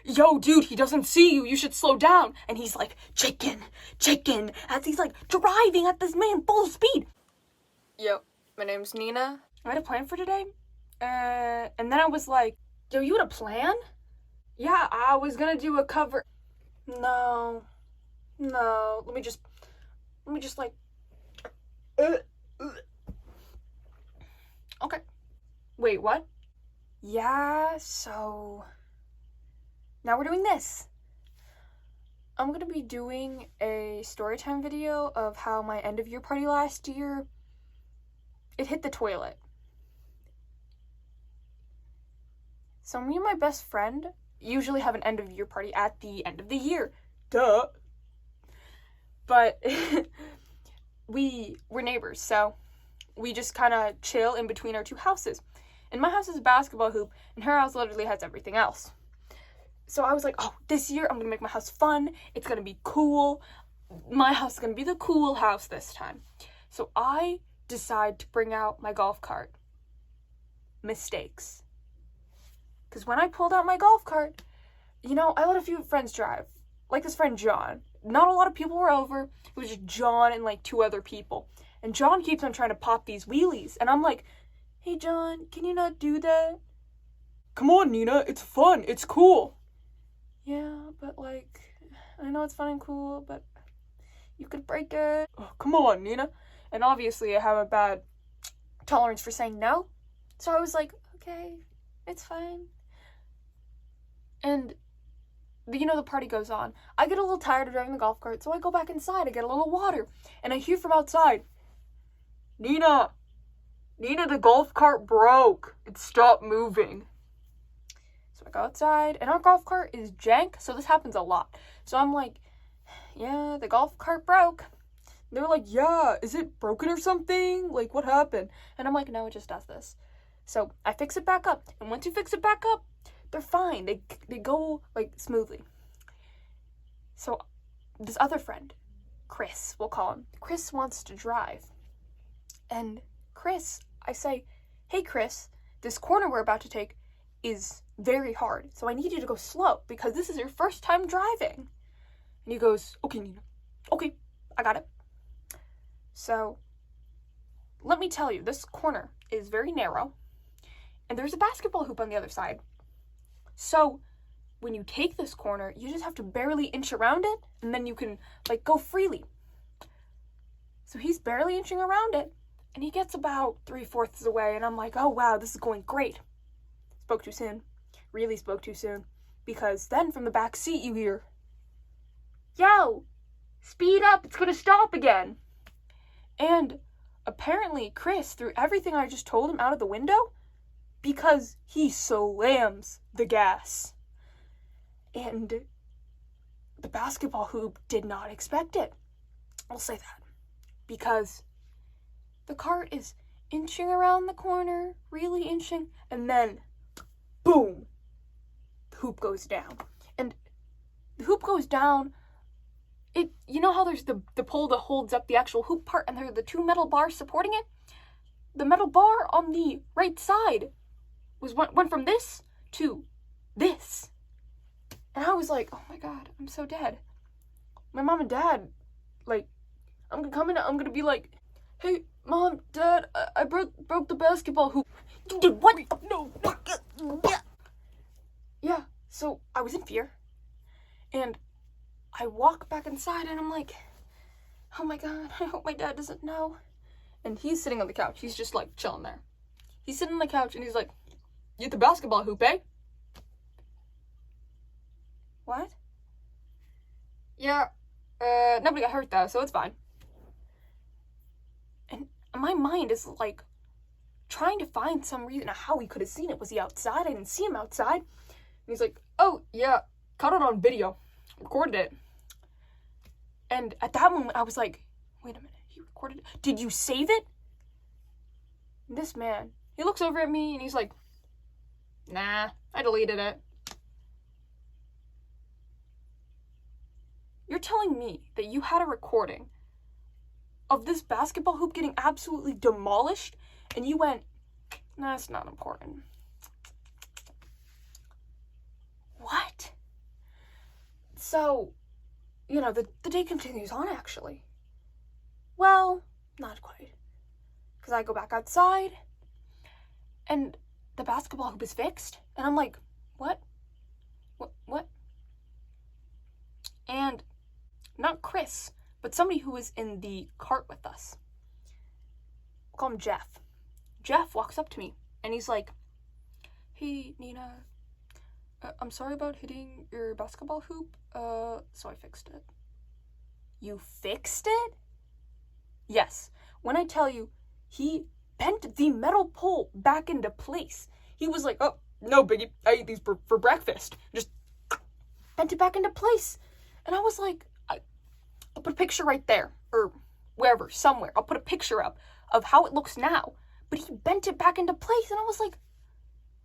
yo, dude, he doesn't see you. You should slow down. And he's like, chicken, as he's like driving at this man full speed. Yo, my name's Nina. I had a plan for today. And then I was like, yo, you had a plan? Yeah, I was gonna do a cover. No. Let me just like. Okay. Wait, what? Yeah, so now we're doing this. I'm gonna be doing a storytime video of how my end of year party last year, it hit the toilet. So me and my best friend usually have an end of year party at the end of the year. Duh. But we're neighbors, so we just kind of chill in between our two houses. And my house is a basketball hoop, and her house literally has everything else. So I was like, oh, this year I'm going to make my house fun. It's going to be cool. My house is going to be the cool house this time. So I decide to bring out my golf cart. Mistakes. Because when I pulled out my golf cart, I let a few friends drive. Like this friend John. Not a lot of people were over. It was just John and like two other people. And John keeps on trying to pop these wheelies. And I'm like, hey John, can you not do that? Come on, Nina, it's fun, it's cool. Yeah, but like, I know it's fun and cool, but you could break it. Oh, come on, Nina. And obviously I have a bad tolerance for saying no. So I was like, okay, it's fine. And the party goes on. I get a little tired of driving the golf cart, so I go back inside, I get a little water. And I hear from outside, Nina, the golf cart broke. It stopped moving. So I go outside, and our golf cart is jank, so this happens a lot. So I'm like, yeah, the golf cart broke. They were like, yeah, is it broken or something? Like, what happened? And I'm like, no, it just does this. So I fix it back up, and once you fix it back up, they're fine. They go, like, smoothly. So this other friend, Chris, we'll call him. Chris wants to drive. And Chris, I say, hey Chris, this corner we're about to take is very hard, so I need you to go slow because this is your first time driving. And he goes, okay, Nina. Okay, I got it. So let me tell you, this corner is very narrow, and there's a basketball hoop on the other side. So when you take this corner, you just have to barely inch around it, and then you can, like, go freely. So he's barely inching around it, and he gets about 3/4 away, and I'm like, oh, wow, this is going great. Spoke too soon. Really spoke too soon. Because then from the back seat you hear, yo, speed up, it's gonna stop again. And apparently Chris threw everything I just told him out of the window because he slams the gas. And the basketball hoop did not expect it. I'll say that. Because the cart is inching around the corner, really inching, and then, boom, the hoop goes down. And the hoop goes down, you know how there's the pole that holds up the actual hoop part, and there are the two metal bars supporting it? The metal bar on the right side went from this to this. And I was like, oh my god, I'm so dead. My mom and dad, like, I'm gonna come in, I'm gonna be like, hey, Mom, Dad, I broke the basketball hoop. You did what? No. Yeah, so I was in fear. And I walk back inside and I'm like, oh my god, I hope my dad doesn't know. And he's sitting on the couch. He's just like chilling there. He's sitting on the couch and he's like, you hit the basketball hoop, eh? What? Yeah, nobody got hurt though, so it's fine. And my mind is like trying to find some reason how he could have seen it. Was he outside? I didn't see him outside. And he's like, oh yeah, caught it on video, recorded it. And at that moment I was like, wait a minute, he recorded it? Did you save it? And this man, he looks over at me and he's like, nah, I deleted it. You're telling me that you had a recording of this basketball hoop getting absolutely demolished, and you went, nah, it's not important. What? So, the day continues on, actually. Well, not quite. Because I go back outside, and the basketball hoop is fixed, and I'm like, what? What? And not Chris, but somebody who was in the cart with us. We'll call him Jeff. Jeff walks up to me, and he's like, hey, Nina, I'm sorry about hitting your basketball hoop, so I fixed it. You fixed it? Yes. When I tell you, he bent the metal pole back into place. He was like, oh, no biggie, I eat these for breakfast. Just bent it back into place. And I was like, I'll put a picture right there, or wherever, somewhere. I'll put a picture up of how it looks now. But he bent it back into place, and I was like,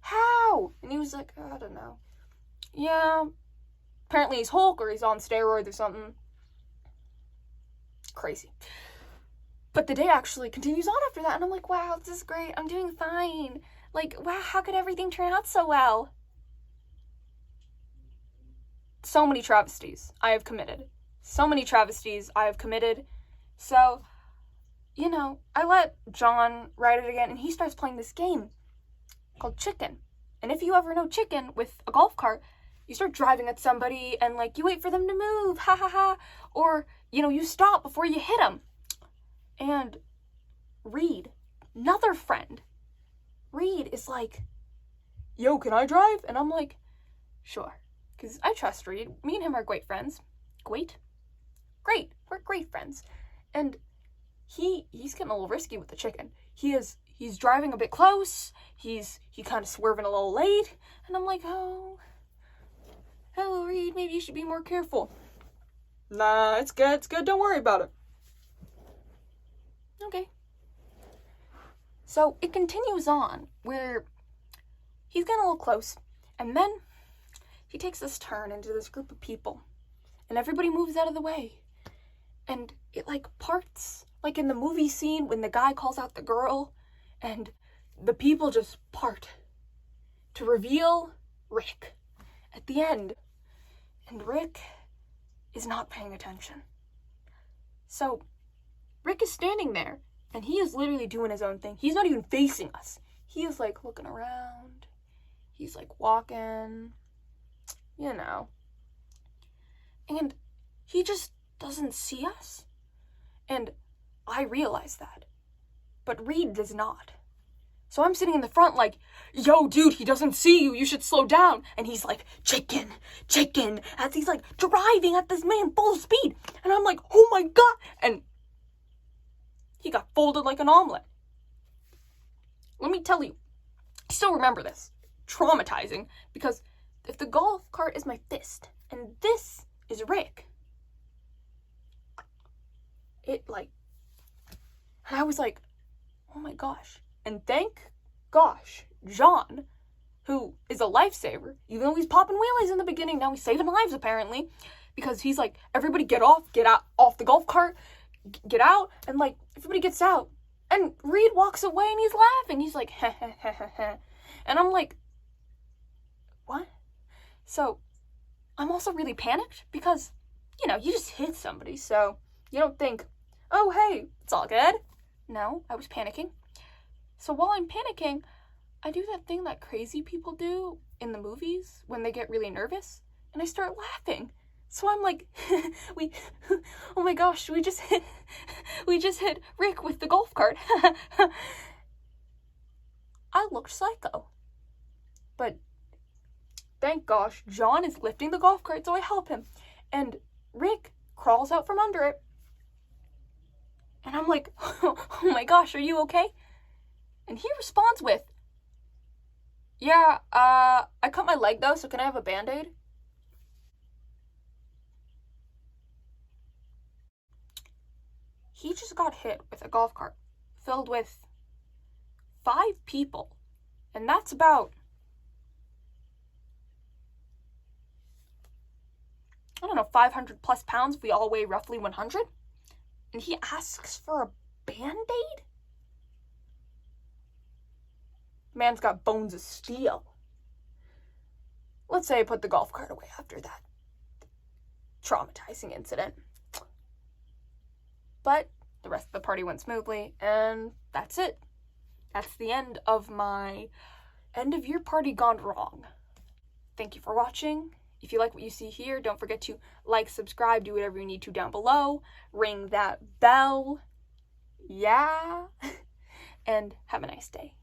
how? And he was like, I don't know. Yeah, apparently he's Hulk, or he's on steroids or something. Crazy. But the day actually continues on after that, and I'm like, wow, this is great. I'm doing fine. Like, wow, how could everything turn out so well? So many travesties I have committed. So I let John write it again, and he starts playing this game called Chicken. And if you ever know Chicken with a golf cart, you start driving at somebody, and, you wait for them to move, ha ha ha, or, you stop before you hit them. And Reed, another friend, Reed is like, yo, can I drive? And I'm like, sure. Because I trust Reed. Me and him are great friends. Great. We're great friends. And he's getting a little risky with the chicken. He's driving a bit close. He's kind of swerving a little late. And I'm like, oh, Reed, maybe you should be more careful. Nah, it's good. Don't worry about it. Okay. So it continues on where he's getting a little close, and then he takes this turn into this group of people, and everybody moves out of the way, and it parts, like in the movie scene when the guy calls out the girl, and the people just part to reveal Rick at the end, and Rick is not paying attention. So Rick is standing there, and he is literally doing his own thing. He's not even facing us. He is looking around. He's walking, And he just doesn't see us. And I realize that. But Reed does not. So I'm sitting in the front yo, dude, he doesn't see you. You should slow down. And he's like, chicken, as he's driving at this man full speed. And I'm like, oh my God. And he got folded like an omelet. Let me tell you, I still remember this. Traumatizing, because if the golf cart is my fist, and this is Rick, and I was like, oh my gosh. And thank gosh, John, who is a lifesaver, even though he's popping wheelies in the beginning, now he's saving lives apparently, because he's like, everybody get out off the golf cart, get out, and everybody gets out, and Reed walks away and he's laughing. He's like, heh heh heh heh heh. And I'm like, what? So I'm also really panicked because, you just hit somebody, so you don't think, oh hey, it's all good. No, I was panicking. So while I'm panicking, I do that thing that crazy people do in the movies when they get really nervous, and I start laughing. So I'm like, oh my gosh, we just hit Rick with the golf cart. I looked psycho. But thank gosh, John is lifting the golf cart, so I help him. And Rick crawls out from under it. And I'm like, oh my gosh, are you okay? And he responds with, yeah, I cut my leg though, so can I have a Band-Aid? He just got hit with a golf cart filled with 5 people. And that's about, I don't know, 500 plus pounds. We all weigh roughly 100. And he asks for a Band-Aid? Man's got bones of steel. Let's say I put the golf cart away after that. traumatizing incident. But the rest of the party went smoothly, and that's it. That's the end of my end of year party gone wrong. Thank you for watching. If you like what you see here, don't forget to like, subscribe, do whatever you need to down below. Ring that bell. Yeah. And have a nice day.